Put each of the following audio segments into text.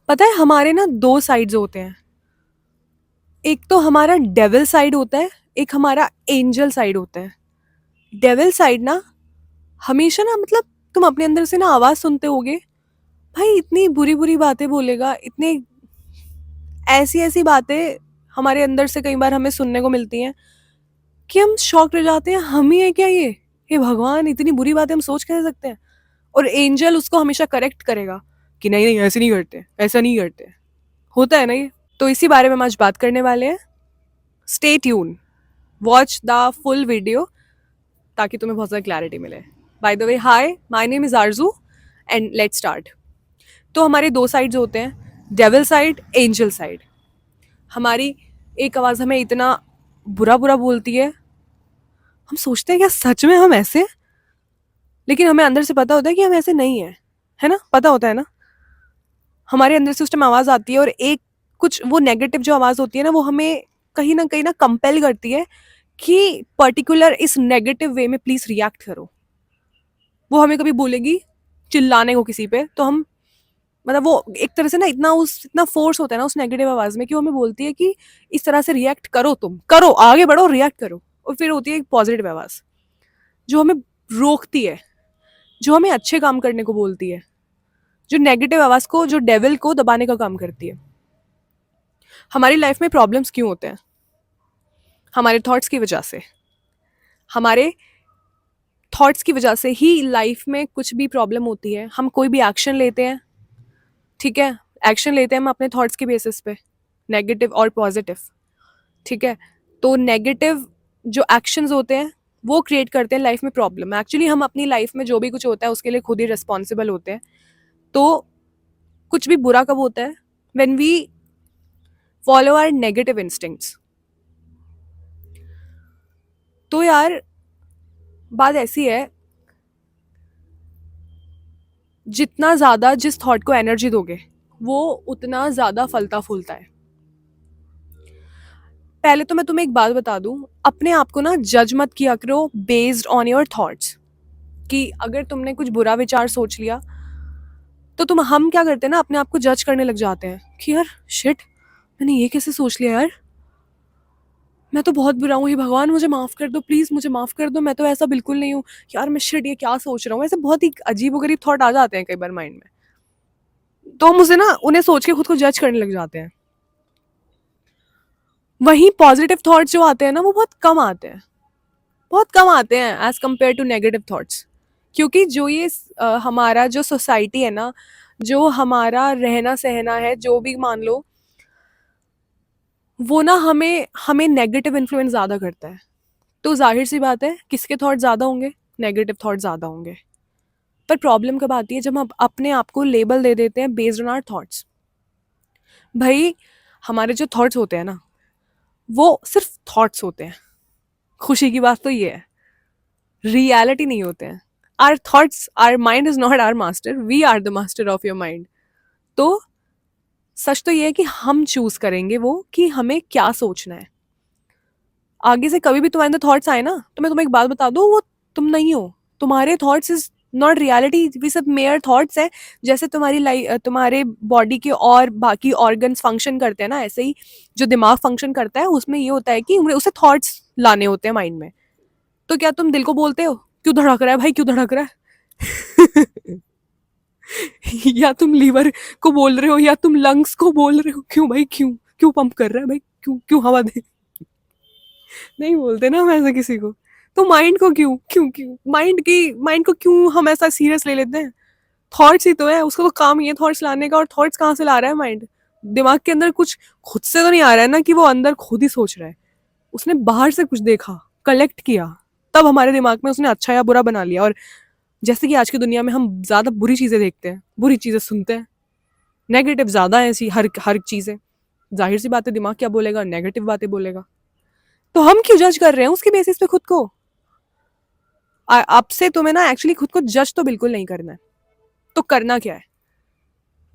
पता है हमारे ना दो साइड्स होते हैं। एक तो हमारा डेविल साइड होता है, एक हमारा एंजल साइड होता है। डेविल साइड ना हमेशा ना मतलब तुम अपने अंदर से ना आवाज सुनते होगे, भाई इतनी बुरी बुरी बातें बोलेगा, इतनी ऐसी ऐसी बातें हमारे अंदर से कई बार हमें सुनने को मिलती हैं कि हम शॉक रह जाते हैं, हम ही है क्या ये? हे भगवान, इतनी बुरी बातें हम सोच कैसे सकते हैं? और एंजल उसको हमेशा करेक्ट करेगा कि नहीं नहीं, ऐसे नहीं करते, ऐसा नहीं करते। होता है ना ये। तो इसी बारे में हम आज बात करने वाले हैं। Stay tune, watch the full video ताकि तुम्हें बहुत ज़्यादा क्लैरिटी मिले। By the way, hi, my name is Aarzoo and let's start. तो हमारे दो साइड्स होते हैं, डेविल साइड, एंजल साइड। हमारी एक आवाज़ हमें इतना बुरा बुरा बोलती है, हम सोचते हैं क्या सच में हम ऐसे? लेकिन हमें अंदर से पता होता है कि हम ऐसे नहीं हैं, है ना? पता होता है ना? हमारे अंदर से उस टाइम आवाज़ आती है और एक कुछ वो नेगेटिव जो आवाज़ होती है ना, वो हमें कहीं ना कंपेल करती है कि पर्टिकुलर इस नेगेटिव वे में प्लीज़ रिएक्ट करो। वो हमें कभी बोलेगी चिल्लाने को किसी पे, तो हम मतलब वो एक तरह से ना इतना फोर्स होता है ना उस नेगेटिव आवाज़ में कि वो हमें बोलती है कि इस तरह से रिएक्ट करो, तुम करो, आगे बढ़ो, रिएक्ट करो। और फिर होती है एक पॉजिटिव आवाज़ जो हमें रोकती है, जो हमें अच्छे काम करने को बोलती है, जो नेगेटिव आवाज़ को, जो डेविल को दबाने का काम करती है। हमारी लाइफ में प्रॉब्लम्स क्यों होते हैं? हमारे थॉट्स की वजह से। हमारे थॉट्स की वजह से ही लाइफ में कुछ भी प्रॉब्लम होती है। हम कोई भी एक्शन लेते हैं, ठीक है? एक्शन लेते हैं हम अपने थॉट्स के बेसिस पे, नेगेटिव और पॉजिटिव, ठीक है? तो नेगेटिव जो एक्शंस होते हैं वो क्रिएट करते हैं लाइफ में प्रॉब्लम। एक्चुअली हम अपनी लाइफ में जो भी कुछ होता है उसके लिए खुद ही रिस्पॉन्सिबल होते हैं। तो कुछ भी बुरा कब होता है? When we follow our negative instincts. तो यार, बात ऐसी है, जितना ज़्यादा जिस थॉट को एनर्जी दोगे वो उतना ज़्यादा फलता फूलता है। पहले तो मैं तुम्हें एक बात बता दूं, अपने आप को ना जज मत किया करो बेस्ड ऑन योर थॉट्स। कि अगर तुमने कुछ बुरा विचार सोच लिया तो हम क्या करते हैं ना, अपने आप को जज करने लग जाते हैं कि यार शिट, मैंने ये कैसे सोच लिया यार, मैं तो बहुत बुरा हूँ, हे भगवान मुझे माफ़ कर दो, प्लीज़ मुझे माफ़ कर दो, मैं तो ऐसा बिल्कुल नहीं हूँ। यार मैं शिट, ये क्या सोच रहा हूँ? ऐसे बहुत ही अजीब-ओ-गरीब थॉट आ जाते हैं कई बार माइंड में। तो हम उसे ना उन्हें सोच के खुद को जज करने लग जाते हैं। वहीं पॉजिटिव थॉट्स जो आते हैं ना वो बहुत कम आते हैं, बहुत कम आते हैं as compare to negative thoughts. क्योंकि जो ये हमारा जो सोसाइटी है ना, जो हमारा रहना सहना है, जो भी मान लो, वो ना हमें हमें नेगेटिव इन्फ्लुएंस ज़्यादा करता है। तो जाहिर सी बात है, किसके थॉट ज़्यादा होंगे? नेगेटिव थॉट ज़्यादा होंगे। पर प्रॉब्लम कब आती है? जब हम अपने आप को लेबल दे देते हैं बेस्ड ऑन आवर थॉट्स। भाई, हमारे जो थॉट्स होते हैं ना, वो सिर्फ थॉट्स होते हैं। खुशी की बात तो ये है, रियलिटी नहीं होते हैं। Our thoughts, our mind is not our master, we are the master of your mind. तो सच तो ये है कि हम चूज करेंगे वो कि हमें क्या सोचना है। आगे से कभी भी तुम्हारे अंदर थॉट्स आए ना, तो मैं तुम्हें एक बात बता दूं, वो तुम नहीं हो। तुम्हारे thoughts is not reality, we सब मेयर थॉट्स है। जैसे तुम्हारी लाइफ, तुम्हारे बॉडी के और बाकी ऑर्गन्स फंक्शन करते हैं ना, ऐसे ही जो दिमाग फंक्शन करता है उसमें ये होता है कि उसे थॉट्स लाने होते हैं माइंड में। तो क्या तुम दिल को बोलते हो क्यों धड़क रहा है भाई, क्यों धड़क रहा है? या तुम लीवर को बोल रहे हो, या तुम लंग्स को बोल रहे हो क्यों भाई, क्यों क्यों पंप कर रहा है भाई, क्यों क्यों हवा दे? नहीं बोलते ना हम ऐसा किसी को। तो माइंड को क्यों क्यों क्यों माइंड को क्यों हम ऐसा सीरियस ले लेते हैं? थॉट्स ही तो है, उसका तो काम ही है थॉट्स लाने का। और थॉट्स कहाँ से ला रहा है माइंड? दिमाग के अंदर कुछ खुद से तो नहीं आ रहा है ना कि वो अंदर खुद ही सोच रहा है। उसने बाहर से कुछ देखा, कलेक्ट किया, तब हमारे दिमाग में उसने अच्छा या बुरा बना लिया। और जैसे कि आज की दुनिया में हम ज़्यादा बुरी चीज़ें देखते हैं, बुरी चीज़ें सुनते हैं, नेगेटिव ज़्यादा है ऐसी हर हर चीज़ें। जाहिर सी बात है, दिमाग क्या बोलेगा? नेगेटिव बातें बोलेगा। तो हम क्यों जज कर रहे हैं उसकी बेसिस पे खुद को? अब से तुम्हें ना एक्चुअली खुद को जज तो बिल्कुल नहीं करना है। तो करना क्या है?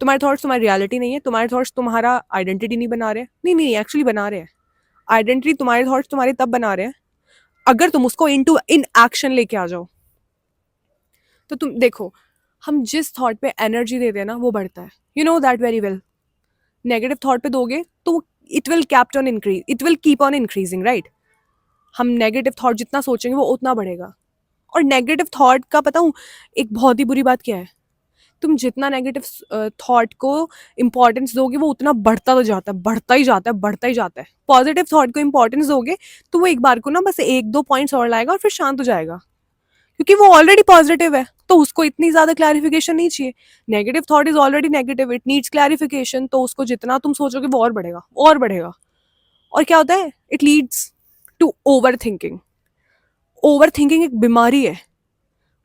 तुम्हारे थॉट्स तुम्हारी रियलिटी नहीं है, तुम्हारे थॉट्स तुम्हारा आइडेंटिटी नहीं बना रहे हैं। नहीं नहीं, एक्चुअली बना रहे हैं। आइडेंटिटी तुम्हारे थॉट्स तुम्हारे तब बना रहे हैं अगर तुम उसको इन एक्शन लेके आ जाओ। तो तुम देखो, हम जिस थॉट पे एनर्जी देते हैं ना वो बढ़ता है। You know that very well. Negative thought पे दोगे तो it will keep on increasing, right? हम नेगेटिव थॉट जितना सोचेंगे वो उतना बढ़ेगा। और नेगेटिव थॉट का बताऊं एक बहुत ही बुरी बात क्या है, तुम जितना नेगेटिव थॉट को इंपॉर्टेंस दोगे वो उतना बढ़ता तो जाता है, बढ़ता ही जाता है, बढ़ता ही जाता है। पॉजिटिव थॉट को इंपॉर्टेंस दोगे तो वो एक बार को ना बस एक दो पॉइंट्स और लाएगा और फिर शांत हो जाएगा, क्योंकि वो ऑलरेडी पॉजिटिव है तो उसको इतनी ज्यादा क्लैरिफिकेशन नहीं चाहिए। Negative thought is already negative, it needs clarification, तो उसको जितना तुम सोचोगे वो और बढ़ेगा और बढ़ेगा। और क्या होता है, it leads to overthinking. Overthinking एक बीमारी है,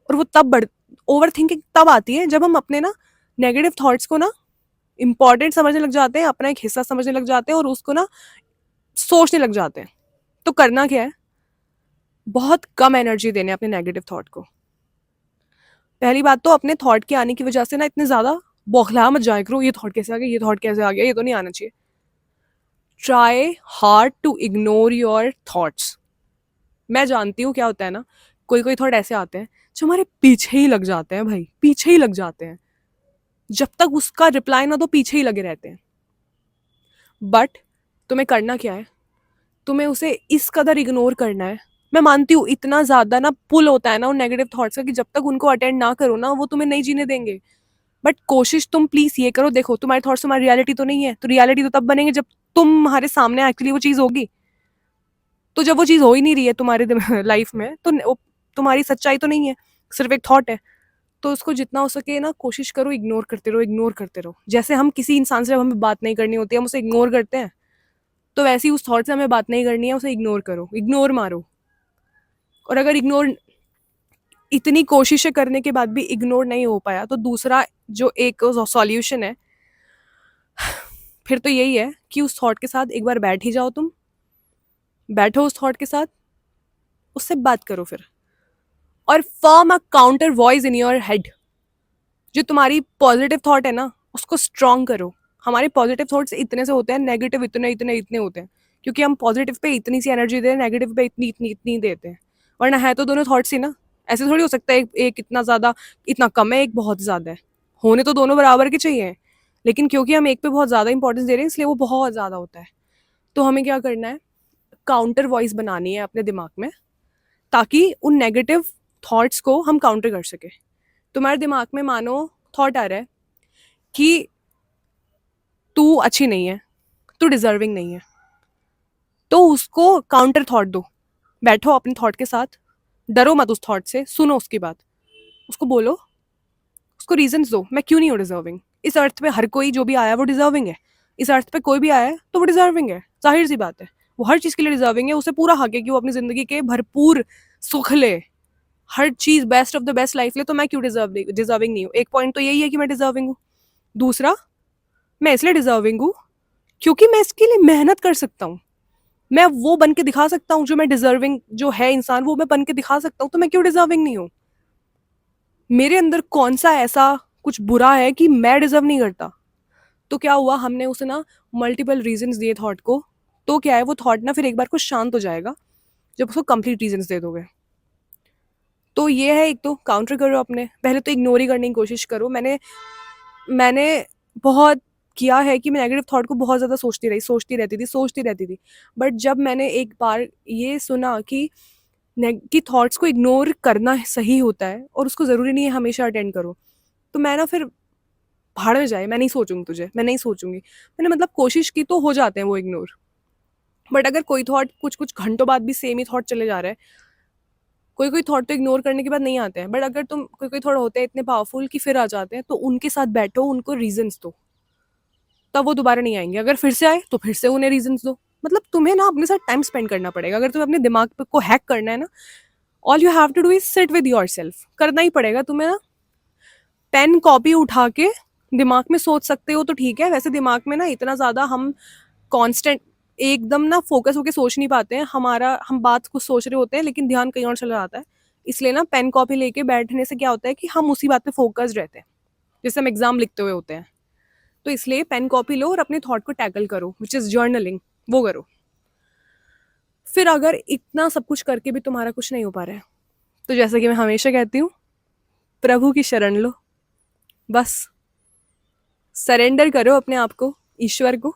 और वो तब बढ़ ओवर थिंकिंग तब आती है जब हम अपने ना नेगेटिव थॉट्स को ना इंपॉर्टेंट समझने लग जाते हैं, अपना एक हिस्सा समझने लग जाते हैं और उसको ना सोचने लग जाते हैं। तो करना क्या है, बहुत कम एनर्जी देने अपने नेगेटिव थॉट को। पहली बात तो अपने थॉट के आने की वजह से ना इतने ज्यादा बौखला मत जाया करो, ये थॉट कैसे आ गया, ये थॉट कैसे आ गया, ये तो नहीं आना चाहिए। Try hard to ignore your thoughts. मैं जानती हूँ क्या होता है ना, कोई कोई थॉट ऐसे आते हैं जो हमारे पीछे ही लग जाते हैं भाई, पीछे ही लग जाते हैं, जब तक उसका रिप्लाई ना तो पीछे ही लगे रहते हैं। बट तुम्हें करना क्या है, तुम्हें उसे इस कदर इग्नोर करना है। मैं मानती हूँ इतना ज्यादा ना पुल होता है ना उन नेगेटिव थॉट्स का कि जब तक उनको अटेंड ना करो ना वो तुम्हें नहीं जीने देंगे। बट कोशिश तुम प्लीज ये करो, देखो तुम्हारे थॉट्स तुम्हारी रियलिटी तो नहीं है, तो रियलिटी तो तब बनेंगे जब तुम्हारे सामने एक्चुअली वो चीज होगी। तो जब वो चीज हो ही नहीं रही है तुम्हारे लाइफ में तो तुम्हारी सच्चाई तो नहीं है, सिर्फ एक थॉट है। तो उसको जितना हो सके ना कोशिश करो इग्नोर करते रहो, इग्नोर करते रहो। जैसे हम किसी इंसान से जब हमें बात नहीं करनी होती है हम उसे इग्नोर करते हैं, तो वैसे ही उस थॉट से हमें बात नहीं करनी है, उसे इग्नोर करो, इग्नोर मारो। और अगर इग्नोर इतनी कोशिशें करने के बाद भी इग्नोर नहीं हो पाया तो दूसरा जो एक सॉल्यूशन है फिर तो यही है कि उस थॉट के साथ एक बार बैठ ही जाओ, तुम बैठो उस थॉट के साथ, उससे बात करो फिर, और form a counter voice in your head. जो तुम्हारी पॉजिटिव थॉट है ना उसको स्ट्रॉन्ग करो। हमारे पॉजिटिव थॉट्स इतने से होते हैं, नेगेटिव इतने इतने इतने होते हैं, क्योंकि हम पॉजिटिव पे इतनी सी एनर्जी देते हैं, नेगेटिव पे इतनी इतनी इतनी देते हैं। वरना है तो दोनों थॉट्स ही ना, ऐसे थोड़ी हो सकता है एक इतना ज्यादा इतना कम है, एक बहुत ज्यादा है। होने तो दोनों बराबर के चाहिए, लेकिन क्योंकि हम एक पे बहुत ज्यादा इंपॉर्टेंस दे रहे हैं इसलिए वो बहुत ज्यादा होता है। तो हमें क्या करना है, काउंटर वॉइस बनानी है अपने दिमाग में, ताकि उन नेगेटिव थॉट्स को हम काउंटर कर सके। तुम्हारे दिमाग में मानो थॉट आ रहा है कि तू अच्छी नहीं है, तू डिजर्विंग नहीं है, तो उसको काउंटर थॉट दो। बैठो अपने थॉट के साथ, डरो मत उस थॉट से, सुनो उसकी बात, उसको बोलो, उसको रीजंस दो, मैं क्यों नहीं हूँ डिजर्विंग। इस अर्थ पे हर कोई जो भी आया है वो डिजर्विंग है, इस अर्थ पे कोई भी आया है तो वो डिजर्विंग है, जाहिर सी बात है। वो हर चीज के लिए डिजर्विंग है, उसे पूरा हक है कि वो अपनी जिंदगी के भरपूर सुख ले, हर चीज best of the best life ले। तो मैं क्यों डिजर्विंग नहीं हूँ। एक पॉइंट तो यही है कि मैं डिजर्विंग हूँ। दूसरा, मैं इसलिए डिजर्विंग हूँ क्योंकि मैं इसके लिए मेहनत कर सकता हूँ, मैं वो बन के दिखा सकता हूँ जो मैं डिजर्विंग जो है इंसान वो मैं बन के दिखा सकता हूँ। तो मैं क्यों डिजर्विंग नहीं हूँ। मेरे अंदर कौन सा ऐसा कुछ बुरा है कि मैं डिजर्व नहीं करता। तो क्या हुआ, हमने उसे ना मल्टीपल रीजंस दिए थॉट को, तो क्या है वो थॉट ना फिर एक बार को शांत हो जाएगा जब उसको कंप्लीट रीजंस दे दोगे। तो ये है, एक तो काउंटर करो अपने, पहले तो इग्नोर ही करने की कोशिश करो। मैंने मैंने बहुत किया है कि मैं नेगेटिव थॉट को बहुत ज़्यादा सोचती रहती थी। बट जब मैंने एक बार ये सुना कि थॉट्स को इग्नोर करना सही होता है और उसको ज़रूरी नहीं है हमेशा अटेंड करो, तो मैं ना फिर भाड़ में जाए, मैं नहीं सोचूंगी तुझे, मैं नहीं सोचूंगी। मैंने मतलब कोशिश की तो हो जाते हैं वो इग्नोर। बट अगर कोई थॉट कुछ कुछ घंटों बाद भी सेम ही थॉट चले जा रहा है, कोई कोई थॉट तो इग्नोर करने के बाद नहीं आते हैं, बट अगर तुम कोई कोई थॉट होते हैं इतने पावरफुल कि फिर आ जाते हैं, तो उनके साथ बैठो, उनको रीजंस दो, तब वो दोबारा नहीं आएंगे। अगर फिर से आए तो फिर से उन्हें रीजंस दो। मतलब तुम्हें ना अपने साथ टाइम स्पेंड करना पड़ेगा। अगर तुम्हें अपने दिमाग को हैक करना है ना, all you have to do is sit with yourself. करना ही पड़ेगा तुम्हें ना, पेन कॉपी उठा के दिमाग में सोच सकते हो तो ठीक है, वैसे दिमाग में ना इतना ज़्यादा हम कांस्टेंट एकदम ना फोकस होके सोच नहीं पाते हैं। हम बात कुछ सोच रहे होते हैं लेकिन ध्यान कहीं और चला जाता है। इसलिए ना पेन कॉपी लेके बैठने से क्या होता है कि हम उसी बात पे फोकस रहते हैं, जैसे हम एग्जाम लिखते हुए होते हैं। तो इसलिए पेन कॉपी लो और अपने थॉट को टैकल करो, विच इज़ जर्नलिंग, वो करो। फिर अगर इतना सब कुछ करके भी तुम्हारा कुछ नहीं हो पा रहा है, तो जैसा कि मैं हमेशा कहती हूँ, प्रभु की शरण लो। बस सरेंडर करो अपने आप को, ईश्वर को,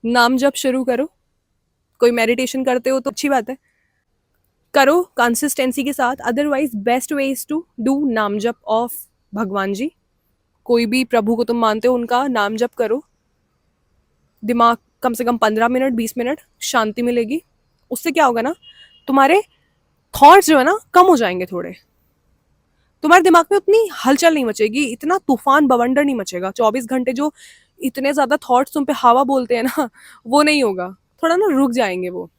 नाम जप शुरू करो। कोई मेडिटेशन करते हो तो अच्छी बात है, करो कंसिस्टेंसी के साथ। Otherwise best way is to do नाम जप ऑफ भगवान जी। कोई भी प्रभु को तुम मानते हो उनका नाम जप करो। दिमाग कम से कम 15 मिनट 20 मिनट शांति मिलेगी। उससे क्या होगा ना, तुम्हारे थॉट्स जो है ना कम हो जाएंगे थोड़े। तुम्हारे दिमाग में उतनी हलचल नहीं मचेगी, इतना तूफान बवंडर नहीं मचेगा। 24 घंटे जो इतने ज्यादा थॉट्स तुम पे हवा बोलते हैं ना, वो नहीं होगा। थोड़ा ना रुक जाएंगे वो।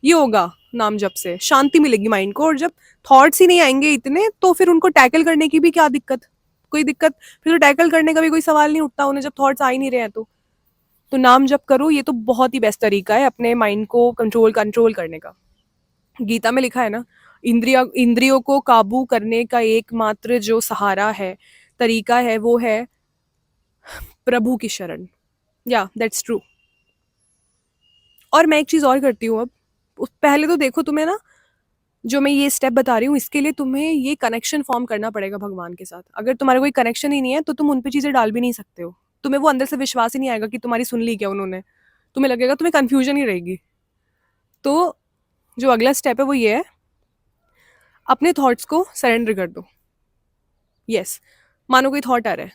ये होगा नाम जप से, शांति मिलेगी माइंड को। और जब थॉट्स ही नहीं आएंगे इतने, तो फिर उनको टैकल करने की भी क्या दिक्कत, कोई दिक्कत। फिर तो टैकल करने का भी कोई सवाल नहीं उठता उन्हें, जब थॉट्स आ ही नहीं रहे हैं तो नाम जप करो। ये तो बहुत ही बेस्ट तरीका है अपने माइंड को कंट्रोल कंट्रोल करने का। गीता में लिखा है ना, इंद्रियों को काबू करने का एकमात्र जो सहारा है, तरीका है, वो है प्रभु की शरण। या दैट्स ट्रू। और मैं एक चीज और करती हूँ अब। पहले तो देखो, तुम्हें ना जो मैं ये स्टेप बता रही हूँ, इसके लिए तुम्हें ये कनेक्शन फॉर्म करना पड़ेगा भगवान के साथ। अगर तुम्हारा कोई कनेक्शन ही नहीं है तो तुम उन पे चीजें डाल भी नहीं सकते हो। तुम्हें वो अंदर से विश्वास ही नहीं आएगा कि तुम्हारी सुन ली क्या उन्होंने। तुम्हें लगेगा, तुम्हें कंफ्यूजन ही रहेगी। तो जो अगला स्टेप है वो ये है, अपने थॉट्स को सरेंडर कर दो। यस, मानो कोई थॉट आ रहा है,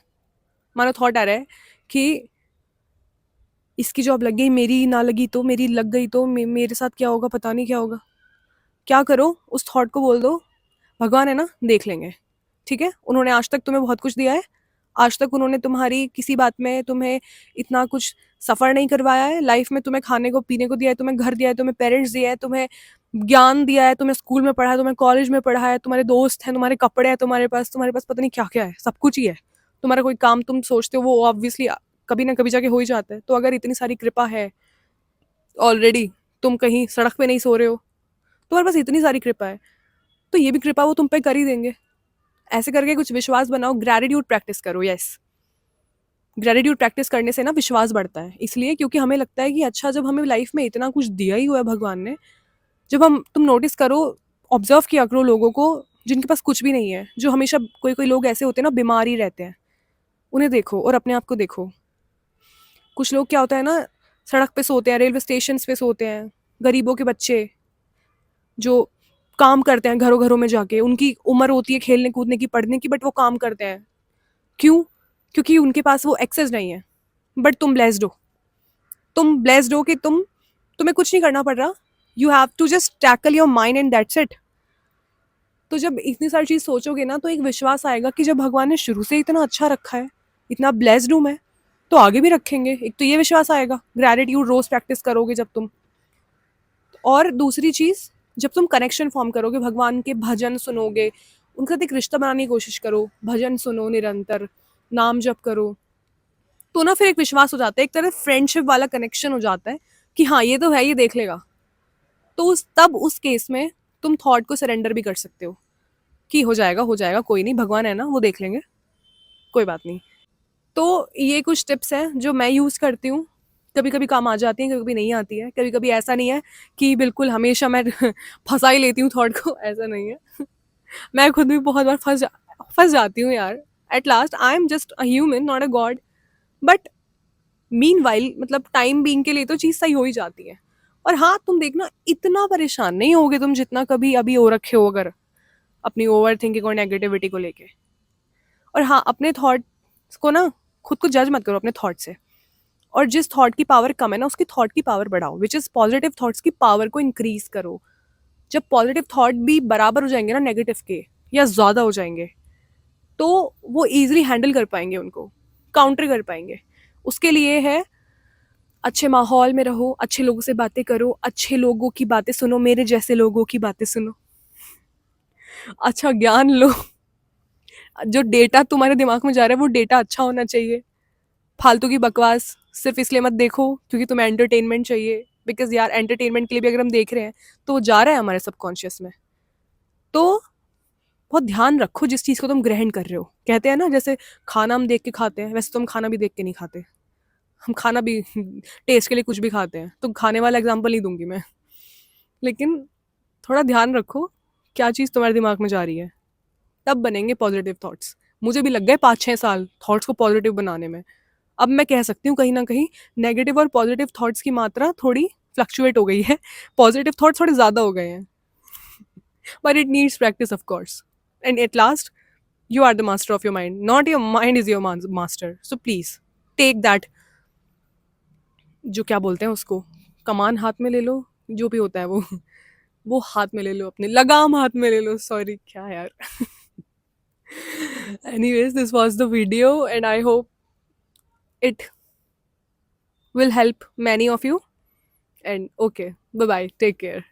मानो थॉट आ रहा है कि इसकी जॉब लग गई, मेरी ना लगी तो, मेरी लग गई तो मेरे साथ क्या होगा, पता नहीं क्या होगा। क्या करो, उस थॉट को बोल दो, भगवान है ना, देख लेंगे। ठीक है, उन्होंने आज तक तुम्हें बहुत कुछ दिया है। आज तक उन्होंने तुम्हारी किसी बात में तुम्हें इतना कुछ सफ़र नहीं करवाया है। लाइफ में तुम्हें खाने को पीने को दिया है, तुम्हें घर दिया है, तुम्हें पेरेंट्स दिया है, तुम्हें ज्ञान दिया है, तुम्हें स्कूल में पढ़ा है, तुम्हें कॉलेज में पढ़ा है, तुम्हारे दोस्त हैं, तुम्हारे कपड़े हैं, तुम्हारे पास पता नहीं क्या क्या है, सब कुछ ही है। तुम्हारा कोई काम तुम सोचते हो वो ऑब्वियसली कभी ना कभी जाके हो ही जाता है। तो अगर इतनी सारी कृपा है ऑलरेडी, तुम कहीं सड़क पे नहीं सो रहे हो, तुम्हारे पास इतनी सारी कृपा है, तो ये भी कृपा वो तुम पे कर ही देंगे। ऐसे करके कुछ विश्वास बनाओ, ग्रैटिट्यूड प्रैक्टिस करो। यस, ग्रैटिट्यूड प्रैक्टिस करने से ना विश्वास बढ़ता है। इसलिए क्योंकि हमें लगता है कि अच्छा, जब हमें लाइफ में इतना कुछ दिया ही हुआ है भगवान ने। जब हम तुम नोटिस करो, ऑब्जर्व किया करो लोगों को जिनके पास कुछ भी नहीं है, जो हमेशा, कोई कोई लोग ऐसे होते हैं ना, बीमार ही रहते हैं। उन्हें देखो और अपने आप को देखो। कुछ लोग क्या होता है ना, सड़क पे सोते हैं, रेलवे स्टेशन पे सोते हैं, गरीबों के बच्चे जो काम करते हैं घरों घरों में जाके। उनकी उम्र होती है खेलने कूदने की, पढ़ने की, बट वो काम करते हैं। क्यों? क्योंकि उनके पास वो एक्सेस नहीं है। बट तुम ब्लेस्ड हो। तुम ब्लेस्ड हो कि तुम्हें कुछ नहीं करना पड़ रहा। You have to just tackle your mind and that's it. तो जब इतनी सारी चीज़ सोचोगे ना, तो एक विश्वास आएगा कि जब भगवान ने शुरू से इतना अच्छा रखा है, इतना ब्लेस्ड हूँ मैं, तो आगे भी रखेंगे। एक तो ये विश्वास आएगा। ग्रैटिट्यूड रोज प्रैक्टिस करोगे जब तुम। और दूसरी चीज़, जब तुम कनेक्शन फॉर्म करोगे, भगवान के भजन सुनोगे, उनके साथ एक रिश्ता बनाने की कोशिश करो, भजन सुनो निरंतर, नाम जप करो, तो ना फिर एक विश्वास हो जाता है, एक तरह फ्रेंडशिप वाला कनेक्शन हो जाता है कि हाँ, ये तो है, ये देख लेगा। तो तब उस केस में तुम थॉट को सरेंडर भी कर सकते हो कि हो जाएगा, कोई नहीं, भगवान है ना, वो देख लेंगे, कोई बात नहीं। तो ये कुछ टिप्स हैं जो मैं यूज़ करती हूँ। कभी कभी काम आ जाती हैं, कभी कभी नहीं आती है। कभी कभी ऐसा नहीं है कि बिल्कुल हमेशा मैं फंसा ही लेती हूँ थॉट को, ऐसा नहीं है। मैं खुद भी बहुत बार फंस जाती हूँ यार। At last I am just a human, not a God. But mean while, मतलब टाइम बीइंग के लिए तो चीज़ सही हो ही जाती है। और हाँ, तुम देखना, इतना परेशान नहीं होगे तुम जितना कभी अभी हो रखे हो, अगर अपनी ओवर थिंकिंग और नेगेटिविटी को लेके। और हाँ, अपने थॉट्स को ना, खुद को जज मत करो अपने थॉट से। और जिस थॉट की पावर कम है ना, उसकी थॉट की पावर बढ़ाओ, विच इज़ पॉजिटिव थॉट्स की पावर को इंक्रीज करो। जब पॉजिटिव थॉट भी बराबर हो जाएंगे ना नेगेटिव के, या ज़्यादा हो जाएंगे, तो वो ईजिली हैंडल कर पाएंगे, उनको काउंटर कर पाएंगे। उसके लिए है, अच्छे माहौल में रहो, अच्छे लोगों से बातें करो, अच्छे लोगों की बातें सुनो, मेरे जैसे लोगों की बातें सुनो, अच्छा ज्ञान लो। जो डेटा तुम्हारे दिमाग में जा रहा है, वो डेटा अच्छा होना चाहिए। फालतू की बकवास सिर्फ इसलिए मत देखो क्योंकि तुम्हें एंटरटेनमेंट चाहिए। बिकॉज यार, एंटरटेनमेंट के लिए भी अगर हम देख रहे हैं, तो वो जा रहा है हमारे सबकॉन्शियस में। तो बहुत ध्यान रखो जिस चीज़ को तुम ग्रहण कर रहे हो। कहते हैं ना, जैसे खाना हम देख के खाते हैं, वैसे तुम खाना भी देख के नहीं खाते। हम खाना भी टेस्ट के लिए कुछ भी खाते हैं। तो खाने वाला एग्जाम्पल नहीं दूंगी मैं, लेकिन थोड़ा ध्यान रखो क्या चीज़ तुम्हारे दिमाग में जा रही है, तब बनेंगे पॉजिटिव थॉट्स। मुझे भी लग गए 5-6 साल थॉट्स को पॉजिटिव बनाने में। अब मैं कह सकती हूँ कहीं ना कहीं नेगेटिव और पॉजिटिव थॉट्स की मात्रा थोड़ी फ्लक्चुएट हो गई है, पॉजिटिव थॉट्स थोड़े ज़्यादा हो गए हैं, but it needs practice of course, and at last you are the master of your mind, not your mind is your master. So please take that, जो क्या बोलते हैं उसको, कमान हाथ में ले लो, जो भी होता है वो हाथ में ले लो, अपने लगाम हाथ में ले लो, सॉरी क्या यार. Anyways, this was the video and I hope it will help many of you, and okay, bye bye, take care.